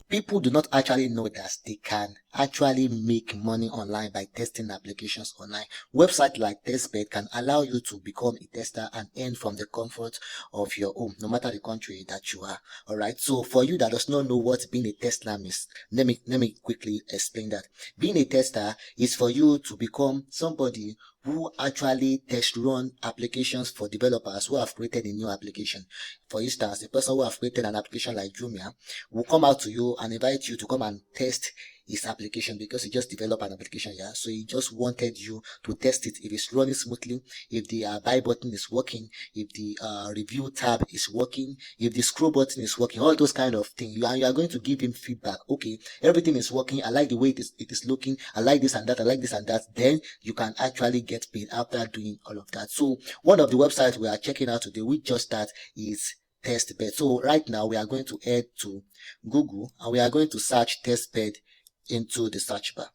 People do not actually know that they can actually make money online by testing applications online. Websites like Testbirds can allow you to become a tester and earn from the comfort of your home, no matter the country that you are. All right. So for you that does not know what being a tester means, let me quickly explain that. Being a tester is for you to become somebody who actually test run applications for developers who have created a new application. For instance, the person who have created an application like Jumia will come out to you and invite you to come and test his application because he just developed an application. Yeah, so he just wanted you to test it if it's running smoothly, if the buy button is working, if the review tab is working, if the scroll button is working, all those kind of things. You are going to give him feedback. Okay, everything is working. I like the way it is looking. I like this and that. I like this and that. Then you can actually get paid after doing all of that. So one of the websites we are checking out today, we just start, is Testbed. So right now we are going to head to Google and we are going to search Testbed into the search bar.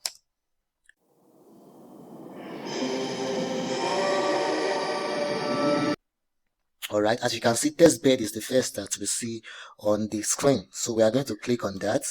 Alright, as you can see, Testbed is the first that we see on the screen. So we are going to click on that.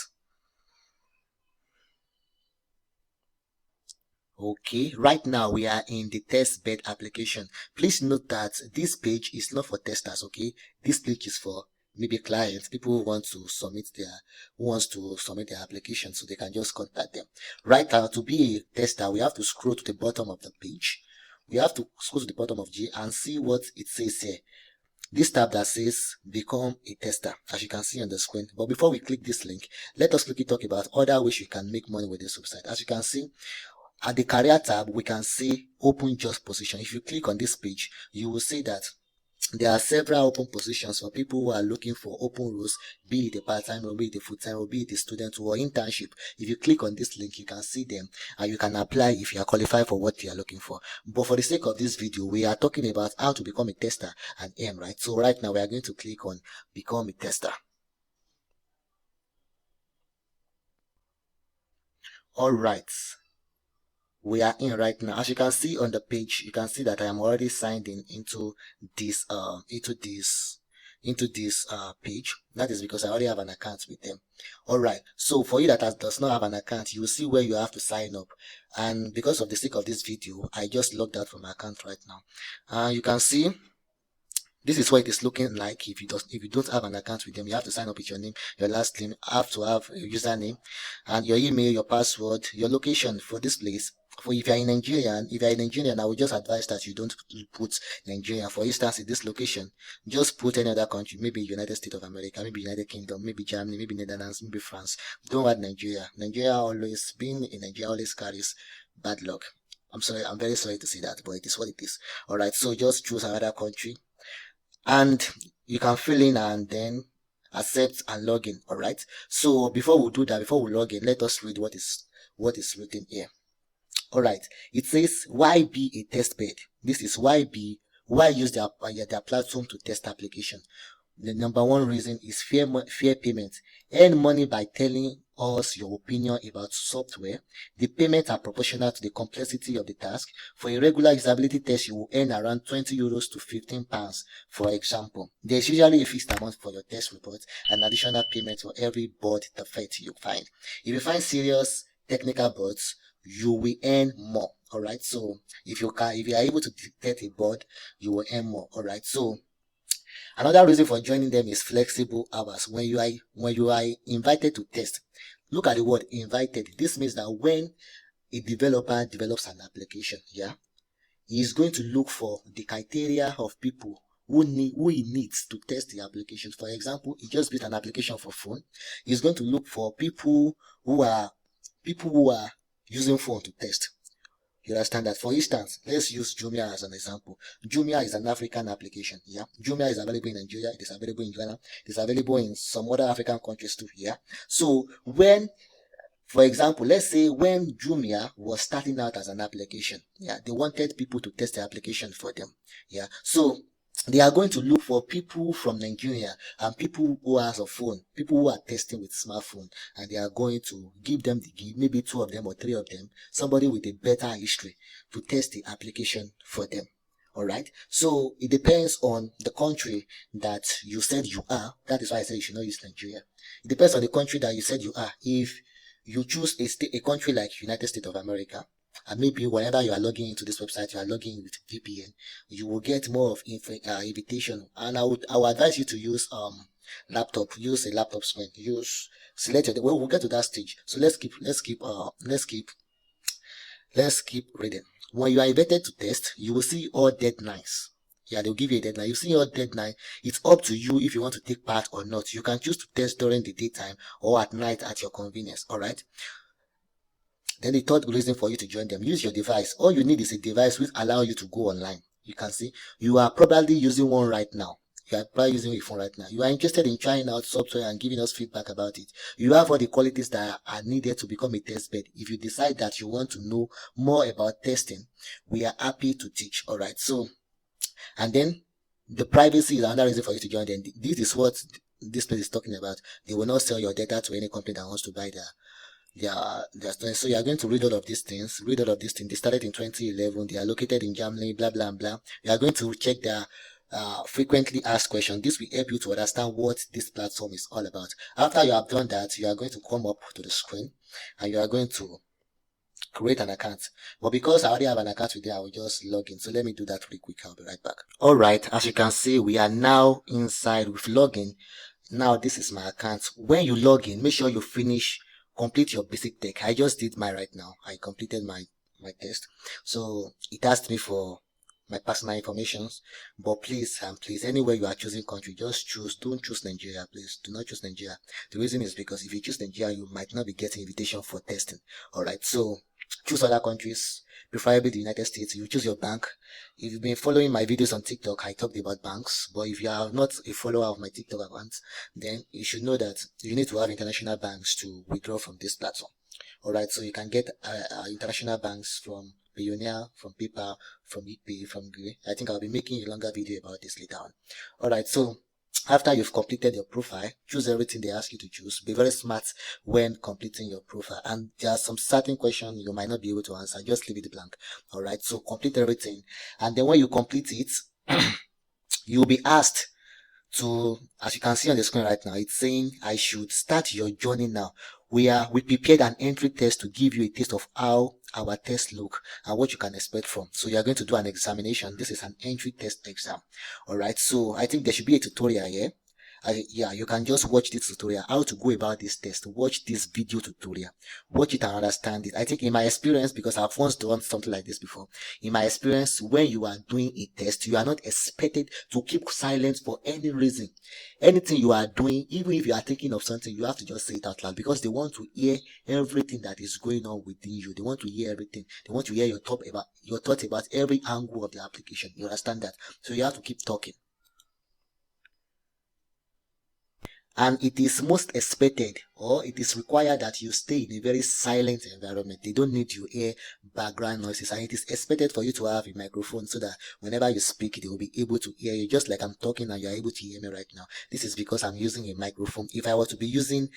Okay, right now we are in the Testbed application. Please note that this page is not for testers. Okay, this page is for maybe clients, people who want to submit their application, so they can just contact them. Right now, to be a tester, we have to scroll to the bottom of the page. We have to scroll to the bottom of G and see what it says here. This tab that says become a tester, as you can see on the screen. But before we click this link, let us quickly talk about other ways you can make money with this website. As you can see, at the career tab, we can see open job position. If you click on this page, you will see that there are several open positions for people who are looking for open roles, be it a part-time or be it a full-time or be it a student or internship. If you click on this link, you can see them and you can apply if you are qualified for what you are looking for. But for the sake of this video, we are talking about how to become a tester and earn, right? So right now we are going to click on become a tester. All right. We are in right now. As you can see on the page, you can see that I am already signed in into this page. That is because I already have an account with them. All right, so for you that does not have an account, you will see where you have to sign up, and because of the sake of this video, I just logged out from my account right now. You can see this is what it is looking like. If you don't have an account with them, you have to sign up with your name, your last name, have to have a username, and your email, your password, your location for this place. For if you are in Nigerian, I would just advise that you don't put Nigeria. For instance, in this location, just put any other country, maybe United States of America, maybe United Kingdom, maybe Germany, maybe Netherlands, maybe France. Don't add Nigeria. Being in Nigeria always carries bad luck. I'm sorry, I'm very sorry to say that, but it is what it is. Alright, so just choose another country and you can fill in and then accept and log in. All right, so before we do that, before we log in, let us read what is written here. All right, it says, why be a test bed? This is why use their platform to test application. The number one reason is fair payment. Earn money by telling us your opinion about software. The payments are proportional to the complexity of the task. For a regular usability test, you will earn around 20 euros to 15 pounds. For example, there's usually a fixed amount for your test report and additional payment for every bug defect you find. If you find serious technical bugs, you will earn more. All right, so if you are able to detect a bug, you will earn more. All right, so another reason for joining them is flexible hours. When you are invited to test, look at the word invited. This means that when a developer develops an application, yeah, he is going to look for the criteria of people who he needs to test the application. For example, he just built an application for phone. He's going to look for people who are using phone to test. You understand that? For instance, let's use Jumia as an example. Jumia is an African application. Yeah, Jumia is available in Nigeria. It is available in Ghana. It is available in some other African countries too. Yeah. So for example, let's say when Jumia was starting out as an application, yeah, they wanted people to test the application for them. Yeah. So they are going to look for people from Nigeria and people who has a phone, people who are testing with smartphone, and they are going to give them maybe 2 of them or 3 of them, somebody with a better history to test the application for them. All right. So it depends on the country that you said you are. That is why I said you should not use Nigeria. It depends on the country that you said you are. If you choose a country like United States of America, and maybe whenever you are logging into this website, you are logging in with VPN, you will get more of invitation. And I would advise you to use laptop. Use a laptop screen. Use select your. Well, we'll get to that stage. So let's keep reading. When you are invited to test, you will see all deadlines. Yeah, they'll give you a deadline. You see your deadline. It's up to you if you want to take part or not. You can choose to test during the daytime or at night at your convenience. All right. Then the third reason for you to join them, use your device. All you need is a device which allows you to go online. You can see you are probably using one right now. You are probably using your phone right now. You are interested in trying out software and giving us feedback about it. You have all the qualities that are needed to become a test bed. If you decide that you want to know more about testing, we are happy to teach. All right. So, and then the privacy is another reason for you to join them. This is what this place is talking about. They will not sell your data to any company that wants to buy their students. So you are going to read all of these things. They started in 2011. They are located in Germany, blah, blah, blah. You are going to check their frequently asked questions. This will help you to understand what this platform is all about. After you have done that, you are going to come up to the screen and you are going to create an account. But because I already have an account with them, I will just log in. So let me do that really quick. I'll be right back. All right. As you can see, we are now inside with login. Now this is my account. When you log in, make sure you complete your basic tech. I just did mine right now. I completed my test. So it asked me for my personal information, but please anywhere you are choosing country, don't choose Nigeria. Please do not choose Nigeria. The reason is because if you choose Nigeria, you might not be getting invitation for testing. All right, so choose other countries, preferably the United States. You choose your bank. If you've been following my videos on TikTok, I talked about banks, but if you are not a follower of my TikTok account, then you should know that you need to have international banks to withdraw from this platform. All right, so you can get international banks from Payoneer, from PayPal, from ePay, from Gray. I think I'll be making a longer video about this later on. All right, so after you've completed your profile, choose everything they ask you to choose. Be very smart when completing your profile. And there are some certain questions you might not be able to answer. Just leave it blank. All right, so complete everything. And then when you complete it, you'll be asked to, as you can see on the screen right now, it's saying I should start your journey now. We prepared an entry test to give you a taste of how our tests look and what you can expect from. So you are going to do an examination. This is an entry test exam. All right. So I think there should be a tutorial here. Yeah, you can just watch this tutorial, how to go about this test. Watch this video tutorial, watch it and understand it. I think in my experience, because I've once done something like this before, in my experience, when you are doing a test, you are not expected to keep silent for any reason. Anything you are doing, even if you are thinking of something, you have to just say it out loud, because they want to hear everything that is going on within you. They want to hear everything. They want to hear your thoughts about every angle of the application. You understand that? So you have to keep talking. And it is most expected, or it is required, that you stay in a very silent environment. They don't need you hear background noises, and it is expected for you to have a microphone so that whenever you speak, they will be able to hear you, just like I'm talking and you are able to hear me right now. This is because I'm using a microphone. If I were to be using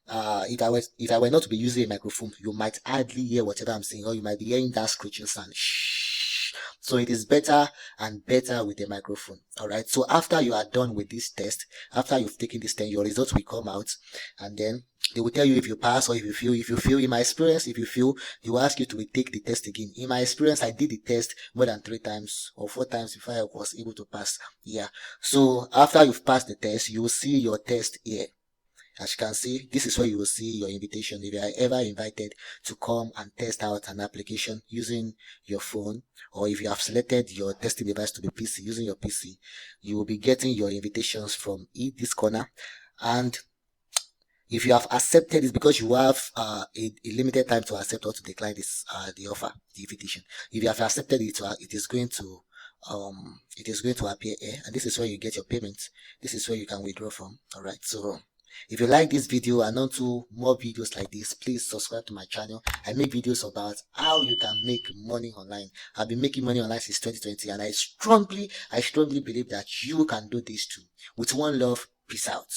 if I were not to be using a microphone, you might hardly hear whatever I'm saying, or you might be hearing that screeching sound. Shh. So it is better and better with a microphone. All right. So after you are done with this test, after you've taken this test, your results will come out, and then they will tell you if you pass or if you fail. If you fail, in my experience, if you fail, they will ask you to retake the test again. In my experience, I did the test more than 3 times or 4 times before I was able to pass. Yeah. So after you've passed the test, you will see your test here. As you can see, this is where you will see your invitation. If you are ever invited to come and test out an application using your phone, or if you have selected your testing device to be PC using your PC, you will be getting your invitations from this corner. And if you have accepted it, because you have a limited time to accept or to decline this the offer, the invitation. If you have accepted it, it is going to appear here, and this is where you get your payment. This is where you can withdraw from. All right. So if you like this video and want to more videos like this, please subscribe to my channel. I make videos about how you can make money online. I've been making money online since 2020, and I strongly believe that you can do this too. With one love, peace out.